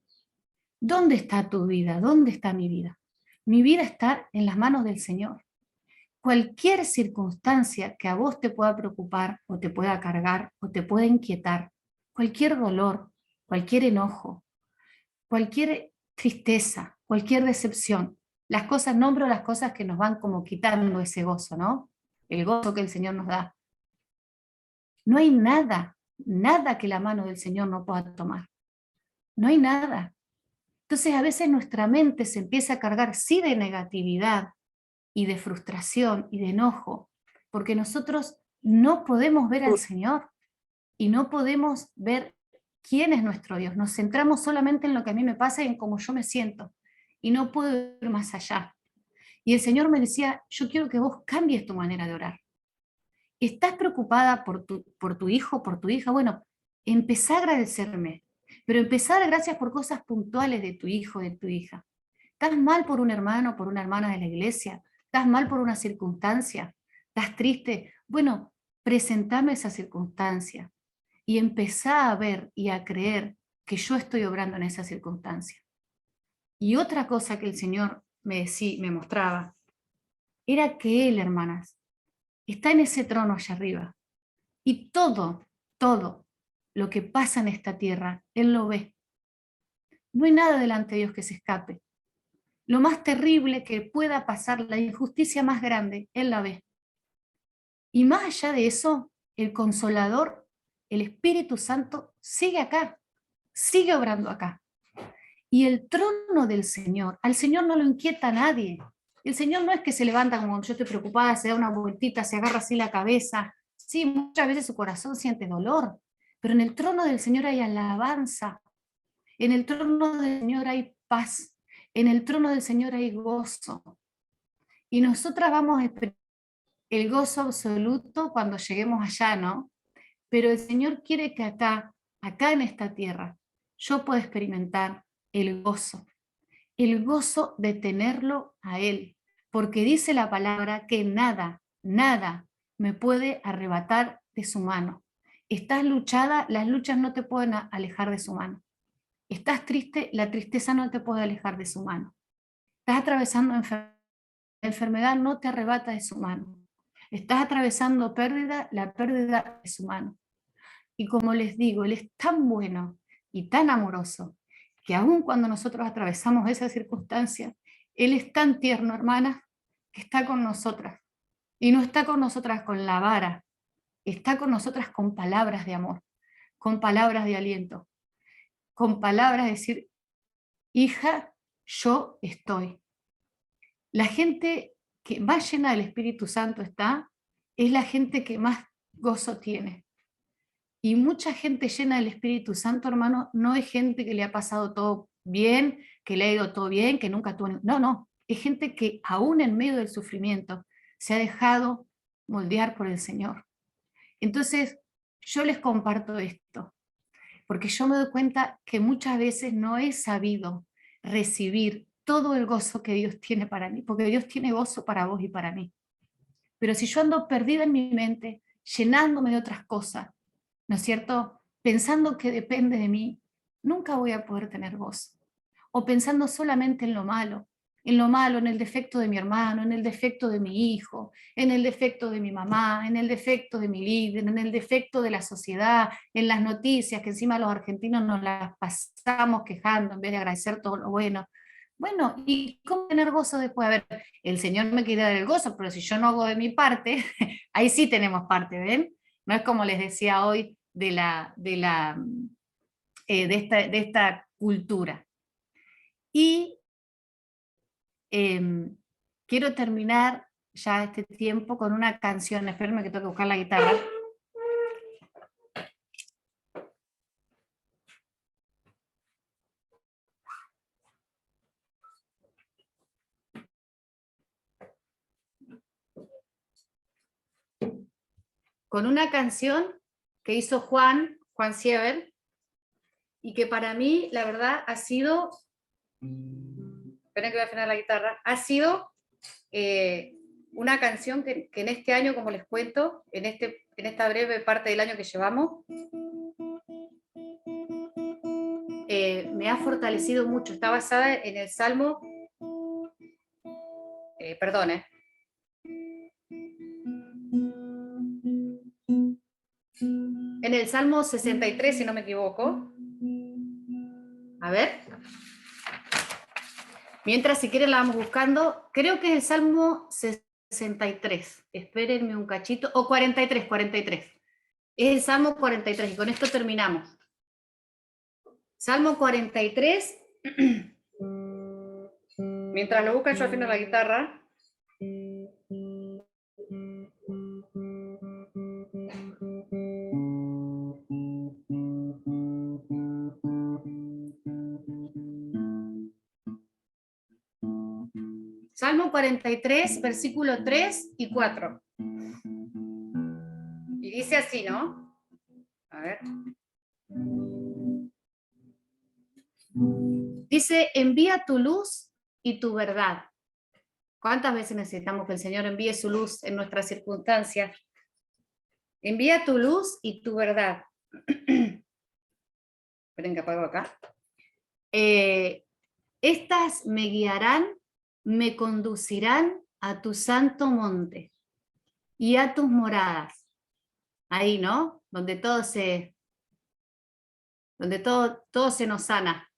¿Dónde está tu vida? ¿Dónde está mi vida? Mi vida está en las manos del Señor. Cualquier circunstancia que a vos te pueda preocupar o te pueda cargar o te pueda inquietar, cualquier dolor, cualquier enojo, cualquier tristeza, cualquier decepción, nombro las cosas que nos van como quitando ese gozo, ¿no? El gozo que el Señor nos da. No hay nada, nada que la mano del Señor no pueda tomar. No hay nada. Entonces a veces nuestra mente se empieza a cargar, sí, de negatividad y de frustración y de enojo, porque nosotros no podemos ver al Señor y no podemos ver quién es nuestro Dios. Nos centramos solamente en lo que a mí me pasa y en cómo yo me siento, y no puedo ir más allá. Y el Señor me decía, yo quiero que vos cambies tu manera de orar. ¿Estás preocupada por tu hijo, por tu hija? Bueno, empezá a agradecerme, pero empezá a dar gracias por cosas puntuales de tu hijo, de tu hija. ¿Estás mal por un hermano, por una hermana de la iglesia? ¿Estás mal por una circunstancia? ¿Estás triste? Bueno, presentame esa circunstancia y empezá a ver y a creer que yo estoy obrando en esa circunstancia. Y otra cosa que el Señor me mostraba era que Él, hermanas, está en ese trono allá arriba. Y todo lo que pasa en esta tierra, Él lo ve. No hay nada delante de Dios que se escape. Lo más terrible que pueda pasar, la injusticia más grande, Él la ve. Y más allá de eso, el Consolador, el Espíritu Santo, sigue acá, sigue obrando acá. Y el trono del Señor, al Señor no lo inquieta a nadie. El Señor no es que se levanta como yo estoy preocupada, se da una vueltita, se agarra así la cabeza. Sí, muchas veces su corazón siente dolor, pero en el trono del Señor hay alabanza, en el trono del Señor hay paz, en el trono del Señor hay gozo. Y nosotras vamos a esperar el gozo absoluto cuando lleguemos allá, ¿no? Pero el Señor quiere que acá en esta tierra, yo pueda experimentar el gozo de tenerlo a Él, porque dice la palabra que nada, nada me puede arrebatar de su mano. Estás luchada, las luchas no te pueden alejar de su mano. Estás triste, la tristeza no te puede alejar de su mano. Estás atravesando enfermedad, no te arrebata de su mano. Estás atravesando pérdida, la pérdida de su mano. Y como les digo, Él es tan bueno y tan amoroso que aun cuando nosotros atravesamos esa circunstancia, Él es tan tierno, hermana, que está con nosotras. Y no está con nosotras con la vara, está con nosotras con palabras de amor, con palabras de aliento, con palabras de decir, hija, yo estoy. La gente que más llena del Espíritu Santo es la gente que más gozo tiene. Y mucha gente llena del Espíritu Santo, hermano, no es gente que le ha pasado todo bien, que le ha ido todo bien, que nunca tuvo. No, no. Es gente que aún en medio del sufrimiento se ha dejado moldear por el Señor. Entonces, yo les comparto esto, porque yo me doy cuenta que muchas veces no he sabido recibir todo el gozo que Dios tiene para mí, porque Dios tiene gozo para vos y para mí. Pero si yo ando perdida en mi mente, llenándome de otras cosas, ¿no es cierto? Pensando que depende de mí, nunca voy a poder tener gozo. O pensando solamente en lo malo, en el defecto de mi hermano, en el defecto de mi hijo, en el defecto de mi mamá, en el defecto de mi líder, en el defecto de la sociedad, en las noticias, que encima los argentinos nos las pasamos quejando en vez de agradecer todo lo bueno. Bueno, ¿y cómo tener gozo después? A ver, el Señor me quiere dar el gozo, pero si yo no hago de mi parte, ahí sí tenemos parte, ¿ven? No es como les decía hoy de esta cultura. Y quiero terminar ya este tiempo con una canción, espérenme que tengo que buscar la guitarra. con una canción que hizo Juan Siever, y que para mí, la verdad, ha sido, esperen que voy a afinar la guitarra, ha sido una canción que en este año, como les cuento, en esta breve parte del año que llevamos, me ha fortalecido mucho. Está basada en el Salmo, en el Salmo 63, si no me equivoco. A ver. Mientras, si quieren, la vamos buscando. Creo que es el Salmo 63. Espérenme un cachito. O 43. Es el Salmo 43, y con esto terminamos. Salmo 43. Mientras lo buscan, yo afino la guitarra. Salmo 43, versículo 3 y 4. Y dice así, ¿no? A ver. Dice, envía tu luz y tu verdad. ¿Cuántas veces necesitamos que el Señor envíe su luz en nuestras circunstancias? Envía tu luz y tu verdad. Esperen que apago acá. Estas me guiarán, me conducirán a tu santo monte y a tus moradas. Ahí, ¿no? Donde todo se nos sana.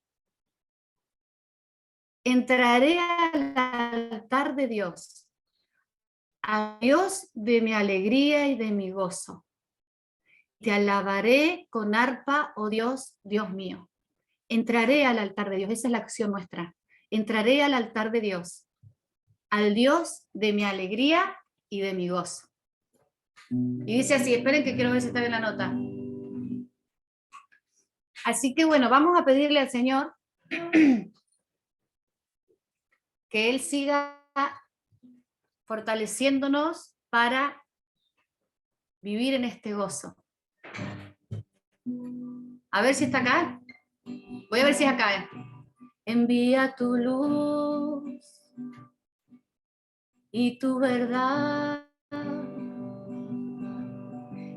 Entraré al altar de Dios, a Dios de mi alegría y de mi gozo. Te alabaré con arpa, oh Dios, Dios mío. Entraré al altar de Dios, esa es la acción nuestra. Entraré al altar de Dios, al Dios de mi alegría y de mi gozo. Y dice así, esperen que quiero ver si está bien la nota. Así que bueno, vamos a pedirle al Señor que Él siga fortaleciéndonos para vivir en este gozo. A ver si está acá. Voy a ver si es acá. Envía tu luz y tu verdad.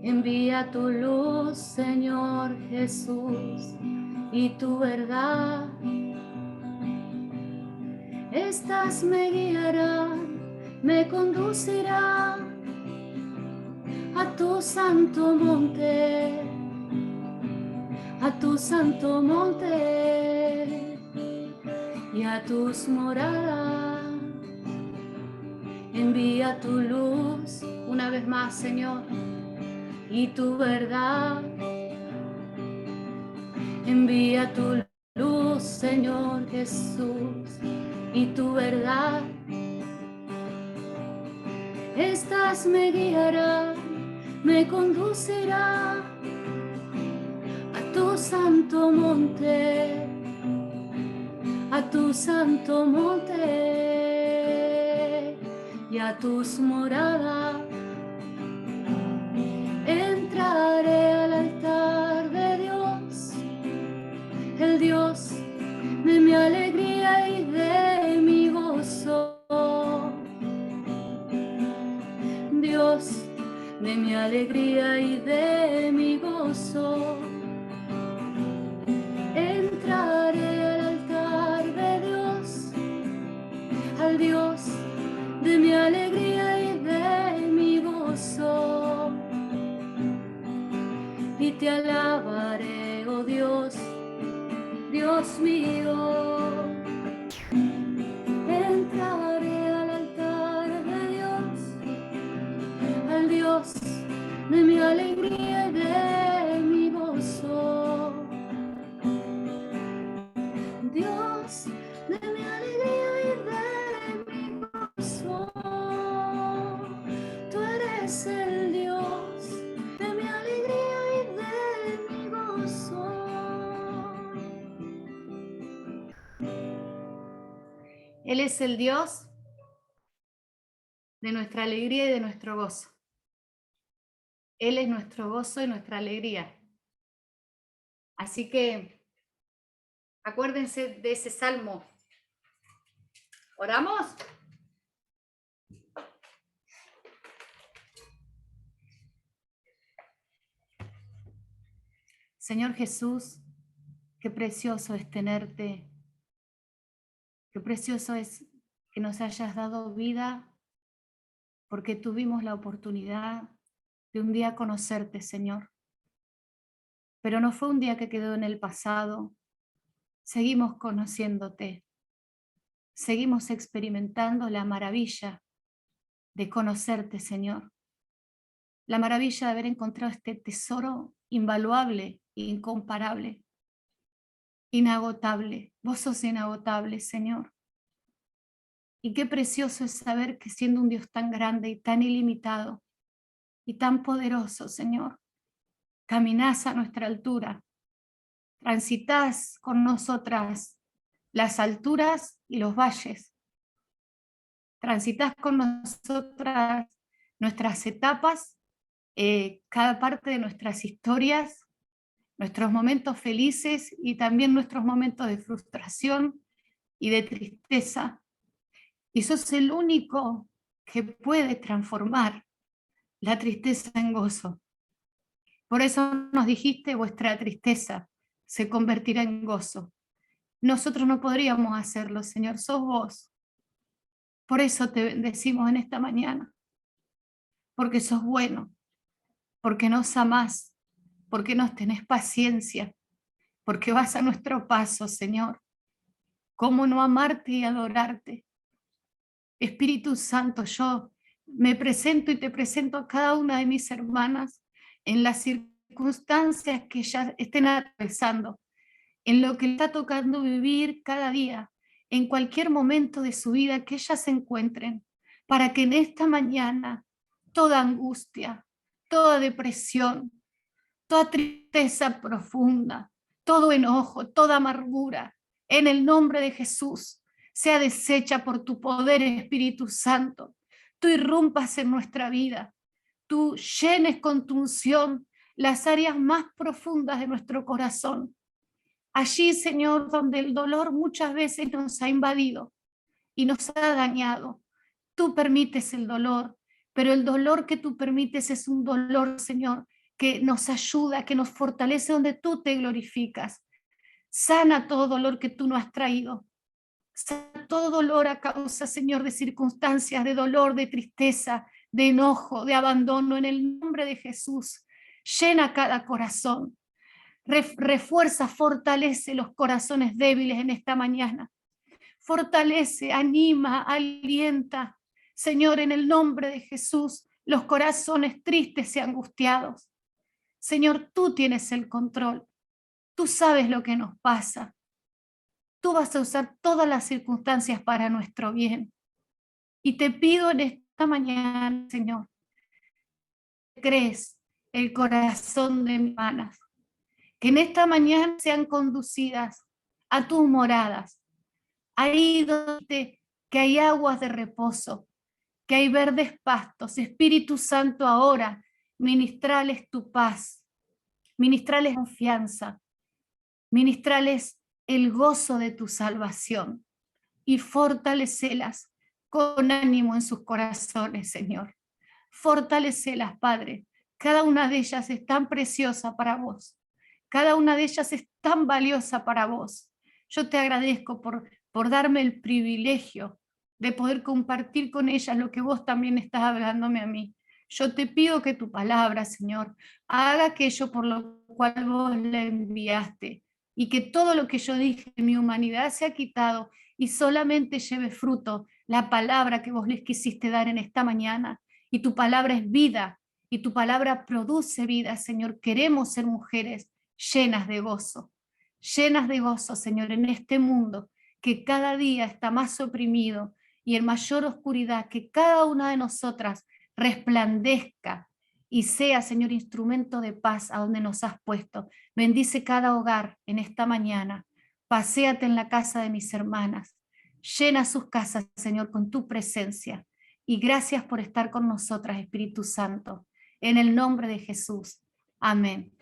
Envía tu luz, Señor Jesús, y tu verdad. Estas me guiarán, me conducirán a tu santo monte, a tu santo monte y a tus moradas. Envía tu luz una vez más, Señor, y tu verdad. Envía tu luz, Señor Jesús, y tu verdad. Estas me guiarán, me conducirán a tu santo monte, a tu santo monte y a tus moradas. Entraré al altar de Dios, el Dios de mi alegría y de mi gozo. Dios de mi alegría y de mi gozo. Entraré al altar de Dios, al Dios de mi alegría y de mi gozo. Y te alabaré, oh Dios, Dios mío. Entraré al altar de Dios, al Dios de mi alegría y de mi gozo. Dios de mi alegría y de mi gozo. Tú eres el Dios de mi alegría y de mi gozo. Él es el Dios de nuestra alegría y de nuestro gozo. Él es nuestro gozo y nuestra alegría. Así que acuérdense de ese salmo. ¿Oramos? Señor Jesús, qué precioso es tenerte. Qué precioso es que nos hayas dado vida, porque tuvimos la oportunidad de un día conocerte, Señor. Pero no fue un día que quedó en el pasado. Seguimos conociéndote. Seguimos experimentando la maravilla de conocerte, Señor. La maravilla de haber encontrado este tesoro invaluable, incomparable, inagotable. Vos sos inagotable, Señor. Y qué precioso es saber que siendo un Dios tan grande y tan ilimitado y tan poderoso, Señor, caminás a nuestra altura, transitas con nosotras las alturas y los valles, transitas con nosotras nuestras etapas, cada parte de nuestras historias, nuestros momentos felices y también nuestros momentos de frustración y de tristeza. Y sos el único que puede transformar la tristeza en gozo. Por eso nos dijiste, vuestra tristeza se convertirá en gozo. Nosotros no podríamos hacerlo, Señor, sos vos. Por eso te bendecimos en esta mañana, porque sos bueno, porque nos amás, porque nos tenés paciencia, porque vas a nuestro paso, Señor. ¿Cómo no amarte y adorarte? Espíritu Santo, yo me presento y te presento a cada una de mis hermanas en las circunstancias que ellas estén atravesando, en lo que está tocando vivir cada día, en cualquier momento de su vida que ellas se encuentren, para que en esta mañana toda angustia, toda depresión, toda tristeza profunda, todo enojo, toda amargura, en el nombre de Jesús, sea deshecha por tu poder, Espíritu Santo. Tú irrumpas en nuestra vida, tú llenes con tu unción las áreas más profundas de nuestro corazón. Allí, Señor, donde el dolor muchas veces nos ha invadido y nos ha dañado. Tú permites el dolor, pero el dolor que tú permites es un dolor, Señor, que nos ayuda, que nos fortalece donde tú te glorificas. Sana todo dolor que tú no has traído. Sana todo dolor a causa, Señor, de circunstancias, de dolor, de tristeza, de enojo, de abandono. En el nombre de Jesús, llena cada corazón. Refuerza, fortalece los corazones débiles en esta mañana. Fortalece, anima, alienta. Señor, en el nombre de Jesús, los corazones tristes y angustiados. Señor, tú tienes el control. Tú sabes lo que nos pasa. Tú vas a usar todas las circunstancias para nuestro bien. Y te pido en esta mañana, Señor, que crees el corazón de mis hermanas, que en esta mañana sean conducidas a tus moradas, ahí donde que hay aguas de reposo, que hay verdes pastos. Espíritu Santo, ahora ministrales tu paz, ministrales confianza, ministrales el gozo de tu salvación y fortalecelas con ánimo en sus corazones, Señor. Fortalecelas, Padre. Cada una de ellas es tan preciosa para vos. Cada una de ellas es tan valiosa para vos. Yo te agradezco por darme el privilegio de poder compartir con ellas lo que vos también estás hablándome a mí. Yo te pido que tu palabra, Señor, haga aquello por lo cual vos la enviaste y que todo lo que yo dije en mi humanidad sea quitado y solamente lleve fruto la palabra que vos les quisiste dar en esta mañana. Y tu palabra es vida y tu palabra produce vida, Señor. Queremos ser mujeres llenas de gozo, Señor, en este mundo que cada día está más oprimido y en mayor oscuridad, que cada una de nosotras resplandezca y sea, Señor, instrumento de paz a donde nos has puesto. Bendice cada hogar en esta mañana. Paséate en la casa de mis hermanas. Llena sus casas, Señor, con tu presencia. Y gracias por estar con nosotras, Espíritu Santo. en el nombre de Jesús. Amén.